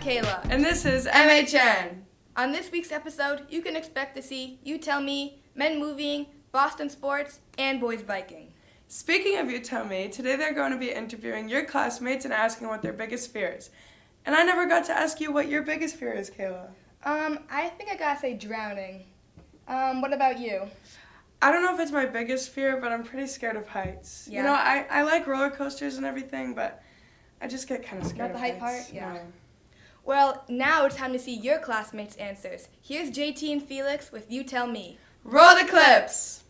Kayla. And this is MHN. On this week's episode, you can expect to see You Tell Me, men moving, Boston sports, and boys biking. Speaking of You Tell Me, today they're going to be interviewing your classmates and asking what their biggest fear is. And I never got to ask you what your biggest fear is, Kayla. I think I gotta say drowning. What about you? I don't know if it's my biggest fear, but I'm pretty scared of heights. Yeah. You know, I like roller coasters and everything, but I just get kind of scared of heights. Not the height part? Yeah. Well, now it's time to see your classmates' answers. Here's JT and Felix with You Tell Me. Roll the clips!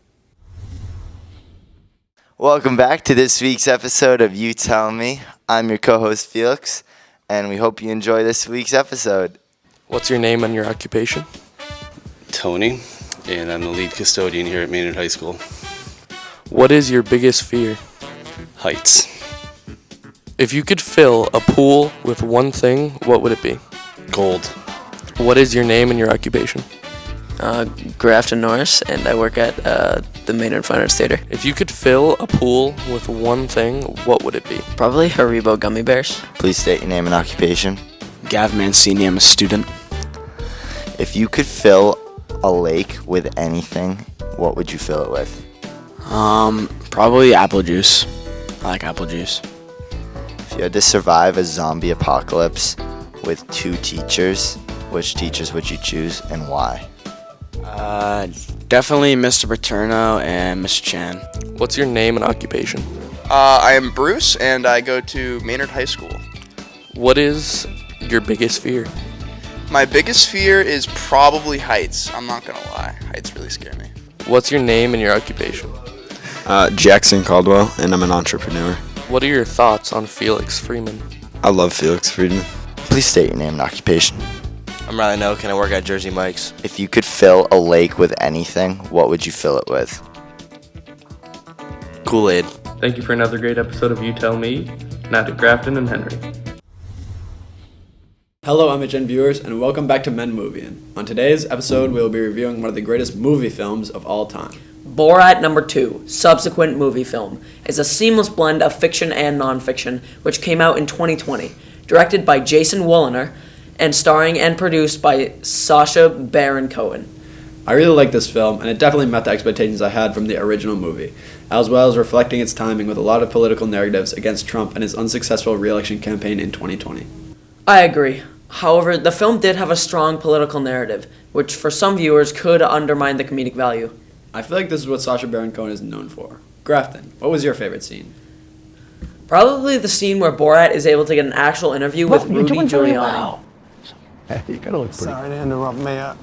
Welcome back to this week's episode of You Tell Me. I'm your co-host Felix, and we hope you enjoy this week's episode. What's your name and your occupation? Tony, and I'm the lead custodian here at Maynard High School. What is your biggest fear? Heights. If you could fill a pool with one thing, what would it be? Gold. What is your name and your occupation? Grafton Norris, and I work at the Maynard Fine Arts Theater. If you could fill a pool with one thing, what would it be? Probably Haribo gummy bears. Please state your name and occupation. Gav Mancini, I'm a student. If you could fill a lake with anything, what would you fill it with? Probably apple juice. I like apple juice. If you had to survive a zombie apocalypse with two teachers, which teachers would you choose and why? Definitely Mr. Paterno and Mr. Chan. What's your name and occupation? I am Bruce, and I go to Maynard High School. What is your biggest fear? My biggest fear is probably heights. I'm not going to lie. Heights really scare me. What's your name and your occupation? Jackson Caldwell, and I'm an entrepreneur. What are your thoughts on Felix Freeman? I love Felix Freeman. Please state your name and occupation. I'm Riley Noak, and I work at Jersey Mike's. If you could fill a lake with anything, what would you fill it with? Kool-Aid. Thank you for another great episode of You Tell Me, Matt at Grafton and Henry. Hello MHN viewers, and welcome back to Men Movieing. On today's episode, we will be reviewing one of the greatest movie films of all time. Borat No. 2, subsequent movie film, is a seamless blend of fiction and non-fiction, which came out in 2020, directed by Jason Woliner, and starring and produced by Sacha Baron Cohen. I really like this film, and it definitely met the expectations I had from the original movie, as well as reflecting its timing with a lot of political narratives against Trump and his unsuccessful re-election campaign in 2020. I agree. However, the film did have a strong political narrative, which for some viewers could undermine the comedic value. I feel like this is what Sacha Baron Cohen is known for. Grafton, what was your favorite scene? Probably the scene where Borat is able to get an actual interview with Rudy Giuliani. Well. Hey, you gotta look pretty. Sorry to interrupt, Mayor.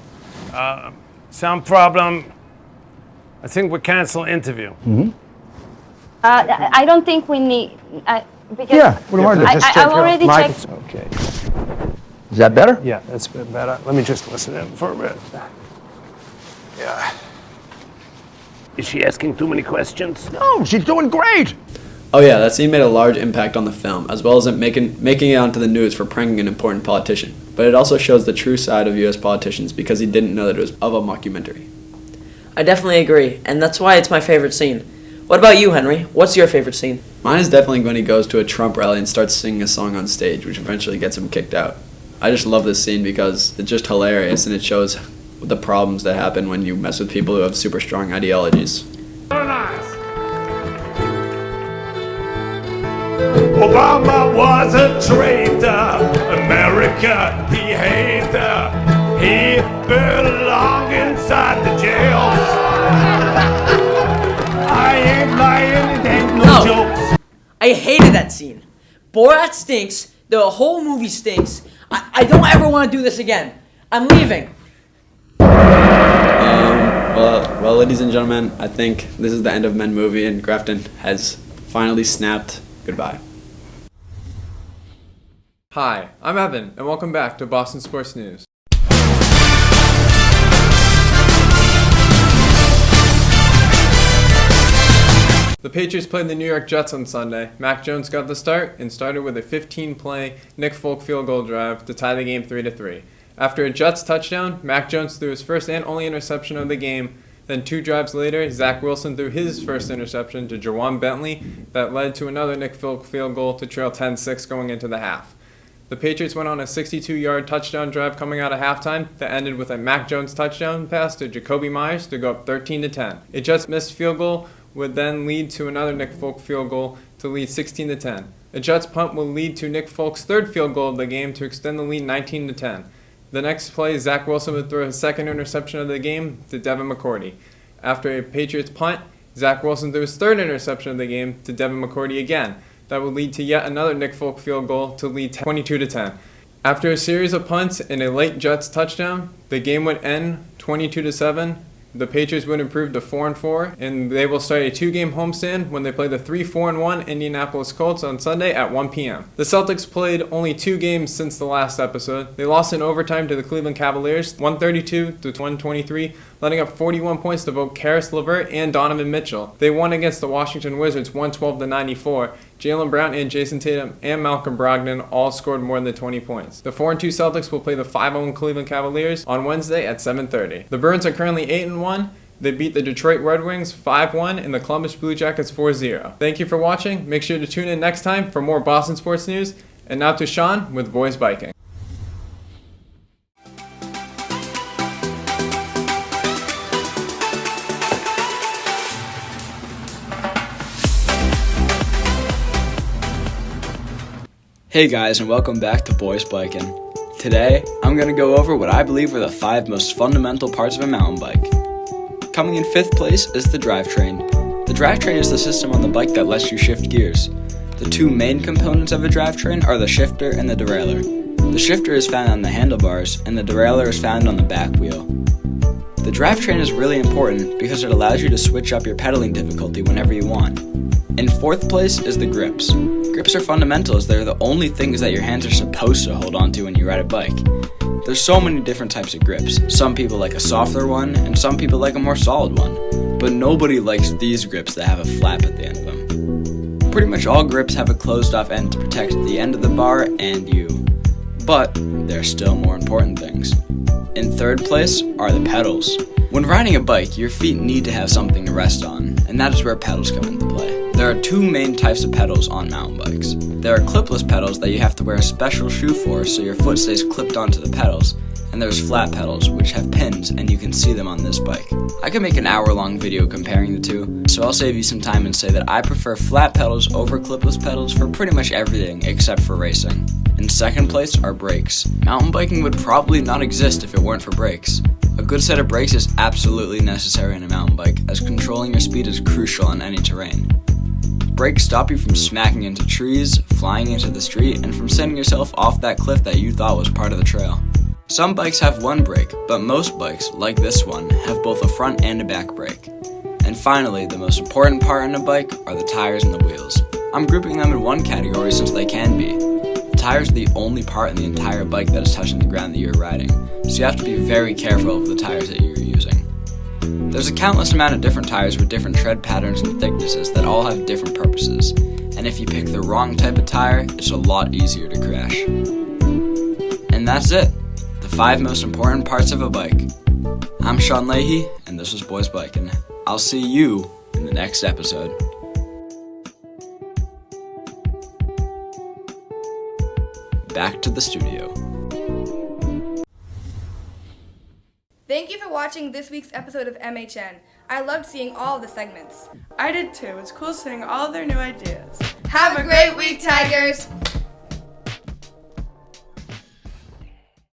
Sound problem. I think we cancel interview. Mm-hmm. I don't think we need. Because yeah, what do I do? Just I've already checked. Okay. Is that better? Yeah, that's a bit better. Let me just listen in for a bit. Yeah. Is she asking too many questions? No, she's doing great. Oh yeah, that scene made a large impact on the film, as well as it making it onto the news for pranking an important politician. But it also shows the true side of U.S. politicians because he didn't know that it was of a mockumentary. I definitely agree, and that's why it's my favorite scene. What about you, Henry? What's your favorite scene? Mine is definitely when he goes to a Trump rally and starts singing a song on stage, which eventually gets him kicked out. I just love this scene because it's just hilarious and it shows the problems that happen when you mess with people who have super strong ideologies. Obama was a traitor. America, he hated. He belonged inside the jails. I ain't lying, it ain't no jokes. I hated that scene. Borat stinks. The whole movie stinks. I don't ever want to do this again. I'm leaving. Well, ladies and gentlemen, I think this is the end of Men Movie, and Grafton has finally snapped goodbye. Hi, I'm Evan, and welcome back to Boston Sports News. Patriots played the New York Jets on Sunday. Mac Jones got the start and started with a 15-play Nick Folk field goal drive to tie the game 3-3. After a Jets touchdown, Mac Jones threw his first and only interception of the game. Then 2 drives later, Zach Wilson threw his first interception to Jawan Bentley that led to another Nick Folk field goal to trail 10-6 going into the half. The Patriots went on a 62-yard touchdown drive coming out of halftime that ended with a Mac Jones touchdown pass to Jacoby Myers to go up 13-10. A Jets missed field goal would then lead to another Nick Folk field goal to lead 16-10. A Jets punt will lead to Nick Folk's third field goal of the game to extend the lead 19-10. The next play, Zach Wilson would throw his second interception of the game to Devin McCourty. After a Patriots punt, Zach Wilson threw his third interception of the game to Devin McCourty again. That would lead to yet another Nick Folk field goal to lead 22-10. After a series of punts and a late Jets touchdown, the game would end 22-7. The Patriots would improve to 4-4, and they will start a 2-game homestand when they play the 3-4-1 Indianapolis Colts on Sunday at 1 p.m. The Celtics played only 2 games since the last episode. They lost in overtime to the Cleveland Cavaliers, 132-123, letting up 41 points to both Karis LeVert and Donovan Mitchell. They won against the Washington Wizards 112-94. Jaylen Brown and Jason Tatum and Malcolm Brogdon all scored more than 20 points. The 4-2 Celtics will play the 5-0 Cleveland Cavaliers on Wednesday at 7:30. The Bruins are currently 8-1. They beat the Detroit Red Wings 5-1 and the Columbus Blue Jackets 4-0. Thank you for watching. Make sure to tune in next time for more Boston sports news. And now to Sean with Boys Biking. Hey guys, and welcome back to Boys Biking. Today, I'm going to go over what I believe are the 5 most fundamental parts of a mountain bike. Coming in 5th place is the drivetrain. The drivetrain is the system on the bike that lets you shift gears. The 2 main components of a drivetrain are the shifter and the derailleur. The shifter is found on the handlebars, and the derailleur is found on the back wheel. The drivetrain is really important because it allows you to switch up your pedaling difficulty whenever you want. In 4th place is the grips. Grips are fundamental as they're the only things that your hands are supposed to hold onto when you ride a bike. There's so many different types of grips. Some people like a softer one, and some people like a more solid one. But nobody likes these grips that have a flap at the end of them. Pretty much all grips have a closed off end to protect the end of the bar and you. But there are still more important things. In 3rd place are the pedals. When riding a bike, your feet need to have something to rest on, and that is where pedals come into play. There are 2 main types of pedals on mountain bikes. There are clipless pedals that you have to wear a special shoe for so your foot stays clipped onto the pedals, and there's flat pedals which have pins and you can see them on this bike. I could make an hour-long video comparing the 2, so I'll save you some time and say that I prefer flat pedals over clipless pedals for pretty much everything except for racing. In 2nd place are brakes. Mountain biking would probably not exist if it weren't for brakes. A good set of brakes is absolutely necessary on a mountain bike, as controlling your speed is crucial on any terrain. Brakes stop you from smacking into trees, flying into the street, and from sending yourself off that cliff that you thought was part of the trail. Some bikes have one brake, but most bikes, like this one, have both a front and a back brake. And finally, the most important part on a bike are the tires and the wheels. I'm grouping them in one category since they can be. The tires are the only part in the entire bike that is touching the ground that you're riding, so you have to be very careful of the tires that you're using. There's a countless amount of different tires with different tread patterns and thicknesses that all have different purposes, and if you pick the wrong type of tire, it's a lot easier to crash. And that's it, the 5 most important parts of a bike. I'm Sean Leahy, and this was Boys Biking. I'll see you in the next episode. Back to the studio. Thank you for watching this week's episode of MHN. I loved seeing all of the segments. I did too. It's cool seeing all of their new ideas. Have a great week, Tigers!